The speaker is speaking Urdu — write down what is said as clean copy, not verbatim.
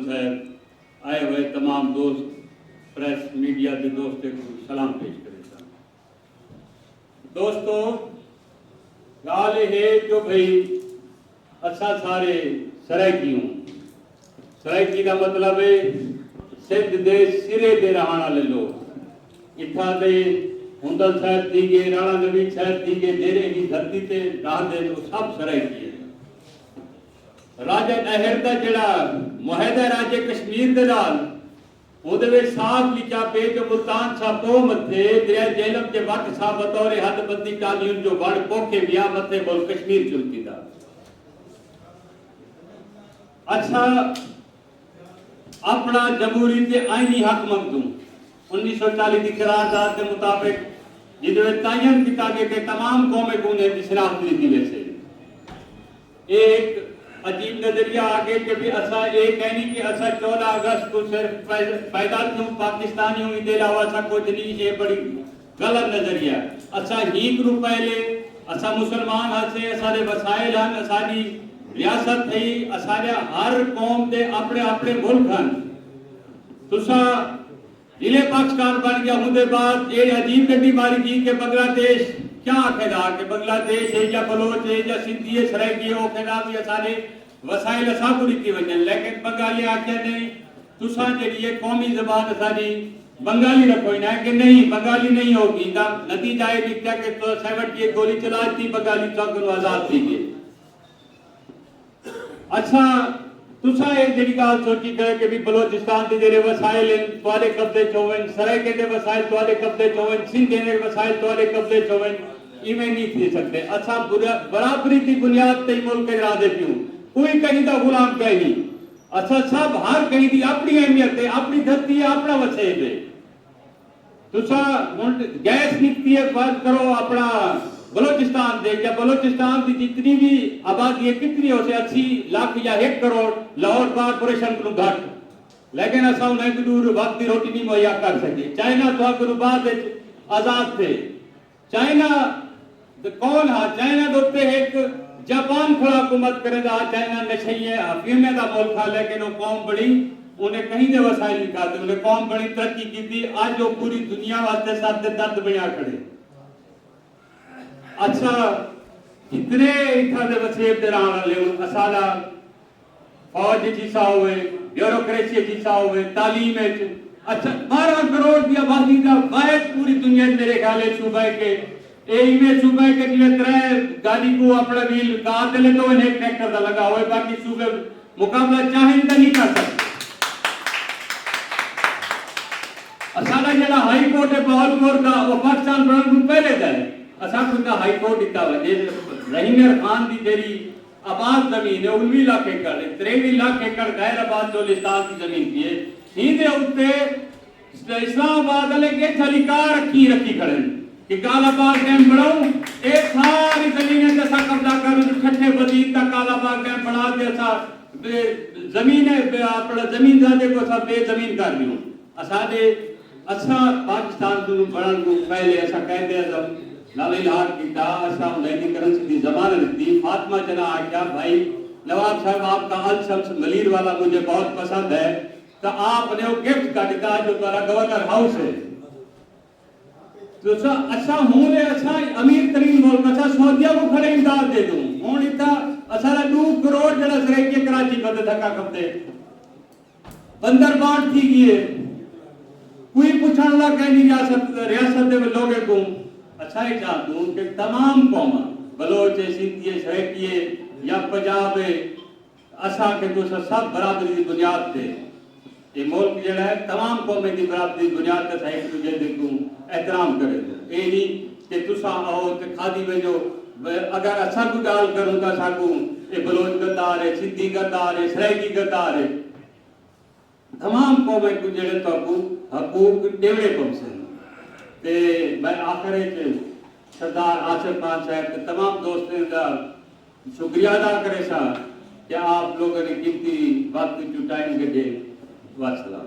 صاحب آئے ہوئے تمام دوست پریس میڈیا کے دوستوں کو سلام پیش کرے سن. دوستو گال ہے جو بھئی اچھا سارے سرائکی ہوں. سرائکی کا مطلب ہے سندھ دے سرے دے رہان والے لوگ. اتھا دے ہندل صاحب تھی گئے, رانا نوید صاحب تھی گئے, جیرے ہی دھرتی تے رہن دے وہ سب سرائکی ہے. راجہ نہر دا جڑا معاہدہ راجہ کشمیر دے نال اودے وچ صاف لکھا پے جو ملتان سا پو متھے دریا جہلم کے وقت سا بطور حد بندی قانون جو وڑ پوکھے ویا متھے بول کشمیر چلتی دا. اچھا اپنا جمہوری تے آئینی حق مقدوں 1940 کی قرارداد کے مطابق جدوے تعین کیا کہ تمام قومیں کو انہیں شناخت دی ویسے ایک عجیب نظریہ آگے کہ بھی اسا ایک کہنی کہ اسا 14 اگست کو صرف پیدا کیوں پاکستانی ہوں دے علاوہ اسا کچھ نہیں. یہ بڑی غلط نظریہ. اسا ہیک رو پہلے اسا مسلمان ہسے اسارے وسائل ہیں اساری ریاست ہے اسارے ہر قوم دے اپنے اپنے ملک ہیں. تسا ضلع پاکستان بن گیا ہوں دے بعد یہ عجیب گڈی ماری کی کہ بنگلہ دیش کیا آخیدا کہ بنگلہ دیش ہے یا بلوچ ہے یا سندھی ہے سرائکی ہے وہ کہنا بھی اسارے وسائل اسا کو رکھی وجن. لیکن بنگالی آکھیا نہیں تسا جڑی یہ قومی زبان اساری بنگالی رکھو ہی نہ کہ نہیں بنگالی نہیں ہوگی. دا نتیجہ یہ نکلا کہ تو 70 گولی چلا تھی بنگالی چوکن آزاد تھی گئے. اچھا تسا یہ جڑی گال سوچی کرے کہ بھی بلوچستان دے جڑے وسائل ہیں تواڈے قبضے چ ہون, سرائیکے دے وسائل تواڈے قبضے چ ہون, سندھ دے وسائل تواڈے قبضے چ ہون, ایویں نہیں تھی سکتے. اچھا برابری کی بنیاد تے ملک کے ارادے کیوں کوئی کہیں دا غلام کہیں نہیں. اچھا سب ہر کہیں دی اپنی اہمیت ہے, اپنی دھرتی ہے, اپنا وسائل ہے. تسا گیس نکتی ہے فرض کرو اپنا بلوچستان دے یا بلوچستان دی جتنی بھی آبادی ہے کتنی ہو سے 80 لاکھ یا 1 کروڑ لاہور کارپوریشن کو گھٹ, لیکن اسا انہیں کو دور وقت دی روٹی نہیں مہیا کر سکے. چائنا تو اگر بعد آزاد تھے. چائنا کون ہا چائنا دوتے ایک جاپان کھڑا حکومت کرے دا. چائنا نشئی ہے افیمے دا ملک تھا لیکن وہ قوم بڑی انہیں کہیں دے وسائل نہیں کھاتے, انہیں قوم بڑی ترقی کی تھی. آج وہ پوری دنیا واسطے سب دے درد بیا کھڑے. اچھا اتنے اتھا دے وسیب دے رہاں لے اسالہ فوج جیسا ہوئے, بیوروکریسی جیسا ہوئے, تعلیم ہے. اچھا 12 کروڑ دیا آبادی دا واحد پوری دنیا میرے خیالے صوبہ کے اے میں صوبہ کے جو 3 گاڑی کو اپنا ویل کار دے لے تو انہیں ایک ٹریکٹر دا لگا ہوئے, باقی صوبہ مقابلہ چاہیں دا نہیں کر سکتے. اسالہ جڑا ہائی کورٹ ہے بہاولپور کا وہ پاکستان بننے کو پہلے دا ہے. اسا کو کا ہائی کورٹ دیتا ہے رحیم خان دی جڑی آباد زمین ہے 19 لاکھ ایکڑ ہے, 23 لاکھ ایکڑ غیر آباد چولستان کی زمین کی ہے. ہی دے اوتے اسلام آباد والے کے سلیقہ رکھی کھڑے کہ کالا باغ ڈیم بناؤ ایک ساری زمینیں جیسا قبضہ کرو کھٹے بدید کا کالا باغ ڈیم بنا دے اسا زمین اپنا زمین زیادہ کو سب بے زمین کر دیوں. اسا دے اچھا پاکستان کو بنن کو پہلے ایسا قائد اعظم نالیل ہار کی تا اسا انہیں کرنسی دی زبان رکھتی. فاطمہ جنا آکیا بھائی نواب صاحب آپ کا الشمس ملیر والا مجھے بہت پسند ہے تو آپ نے وہ گفٹ کا دیتا جو تارا گورنر ہاؤس ہے. تو اچھا ہوں نے اچھا امیر ترین ملک اچھا سعودیہ کو کھڑے امداد دے دوں ہوں اتنا اچھا 2 کروڑ جڑا سرائیکی کراچی بدے دھکا کھپتے بندر بانٹ تھی گئے کوئی پوچھنے لگا کہیں ریاست دے لوگے کو. اچھا ہی چاہتا ہوں کہ تمام قوم بلوچ سندھی سرائیکی یا پنجاب اسا کے تو سب برابری دی بنیاد تے یہ ملک جڑا ہے تمام قومیں دی برابری دی بنیاد تے ایک دوسرے دے کو احترام کرے. اے نہیں کہ تسا آؤ تے کھادی وجو اگر اسا کو گال کروں تا اسا کو اے بلوچ غدار ہے, سندھی غدار ہے, سرائیکی غدار ہے. تمام قومیں کو جڑے تو حقوق ڈیوڑے پہنچے. تے میں آخر سردار آصف خان صاحب کے تمام دوستوں کا شکریہ ادا کرے سا کہ آپ لوگوں نے قیمتی وقت جو ٹائم کے دے. والسلام.